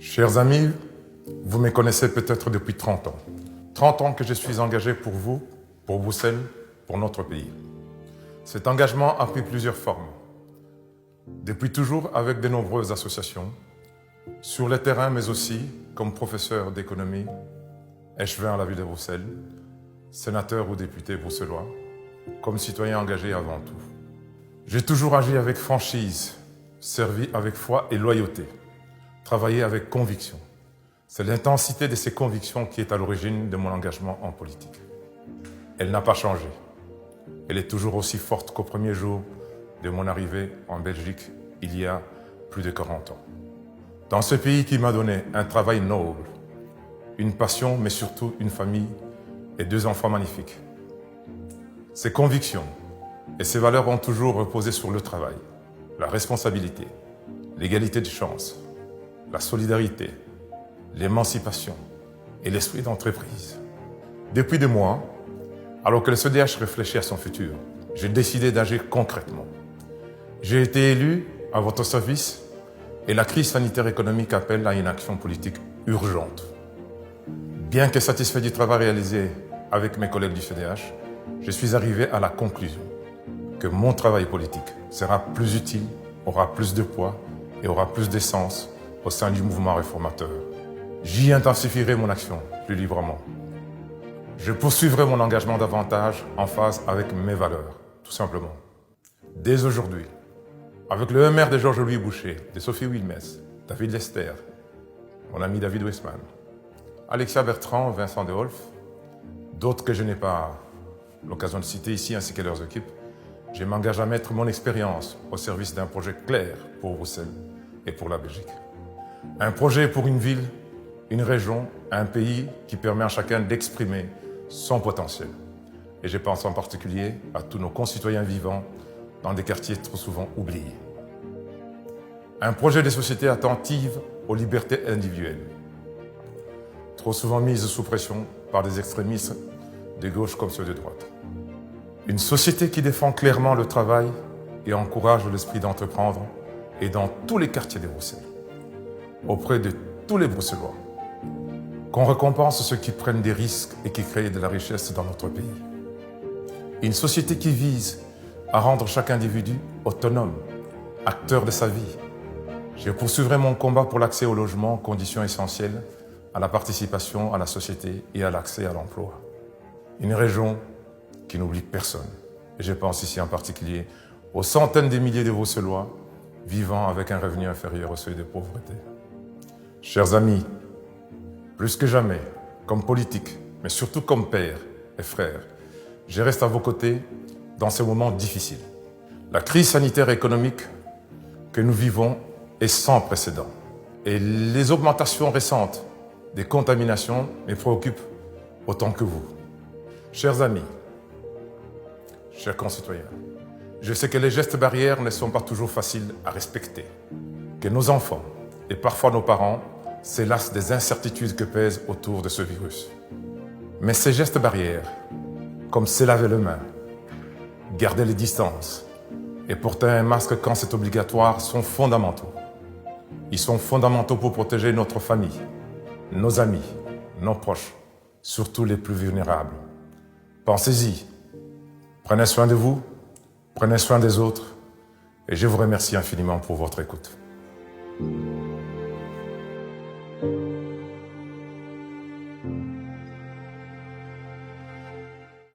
Chers amis, vous me connaissez peut-être depuis 30 ans. 30 ans que je suis engagé pour vous, pour Bruxelles, pour notre pays. Cet engagement a pris plusieurs formes. Depuis toujours avec de nombreuses associations, sur le terrain mais aussi comme professeur d'économie, échevin à la ville de Bruxelles, sénateur ou député bruxellois, comme citoyen engagé avant tout. J'ai toujours agi avec franchise, servi avec foi et loyauté, travaillé avec conviction. C'est l'intensité de ces convictions qui est à l'origine de mon engagement en politique. Elle n'a pas changé. Elle est toujours aussi forte qu'au premier jour de mon arrivée en Belgique, il y a plus de 40 ans. Dans ce pays qui m'a donné un travail noble, une passion, mais surtout une famille et 2 enfants magnifiques. Ces convictions et ces valeurs ont toujours reposé sur le travail, la responsabilité, l'égalité de chance, la solidarité, l'émancipation et l'esprit d'entreprise. Depuis 2 mois, alors que le CEDH réfléchit à son futur, j'ai décidé d'agir concrètement. J'ai été élu à votre service et la crise sanitaire économique appelle à une action politique urgente. Bien que satisfait du travail réalisé avec mes collègues du CEDH, je suis arrivé à la conclusion que mon travail politique sera plus utile, aura plus de poids et aura plus de sens au sein du mouvement réformateur. J'y intensifierai mon action plus librement. Je poursuivrai mon engagement davantage en phase avec mes valeurs, tout simplement. Dès aujourd'hui, avec le maire de Georges-Louis Boucher, de Sophie Wilmès, David Lester, mon ami David Westman, Alexia Bertrand, Vincent Deholf, d'autres que je n'ai pas l'occasion de citer ici ainsi que leurs équipes, je m'engage à mettre mon expérience au service d'un projet clair pour Bruxelles et pour la Belgique. Un projet pour une ville, une région, un pays qui permet à chacun d'exprimer son potentiel. Et je pense en particulier à tous nos concitoyens vivant dans des quartiers trop souvent oubliés. Un projet de société attentive aux libertés individuelles, trop souvent mises sous pression par des extrémistes de gauche comme ceux de droite. Une société qui défend clairement le travail et encourage l'esprit d'entreprendre et dans tous les quartiers de Bruxelles, auprès de tous les Bruxellois, qu'on récompense ceux qui prennent des risques et qui créent de la richesse dans notre pays. Une société qui vise à rendre chaque individu autonome, acteur de sa vie. Je poursuivrai mon combat pour l'accès au logement, condition essentielle à la participation à la société et à l'accès à l'emploi. Une région qui n'oublie personne. Et je pense ici en particulier aux centaines de milliers de Bruxellois vivant avec un revenu inférieur au seuil de pauvreté. Chers amis, plus que jamais, comme politique, mais surtout comme père et frère, je reste à vos côtés dans ces moments difficiles. La crise sanitaire et économique que nous vivons est sans précédent. Et les augmentations récentes des contaminations me préoccupent autant que vous. Chers amis, chers concitoyens, je sais que les gestes barrières ne sont pas toujours faciles à respecter, que nos enfants et parfois nos parents s'élassent des incertitudes que pèsent autour de ce virus. Mais ces gestes barrières, comme se laver les mains, garder les distances et porter un masque quand c'est obligatoire, sont fondamentaux. Ils sont fondamentaux pour protéger notre famille, nos amis, nos proches, surtout les plus vulnérables. Pensez-y, prenez soin de vous, prenez soin des autres, et je vous remercie infiniment pour votre écoute.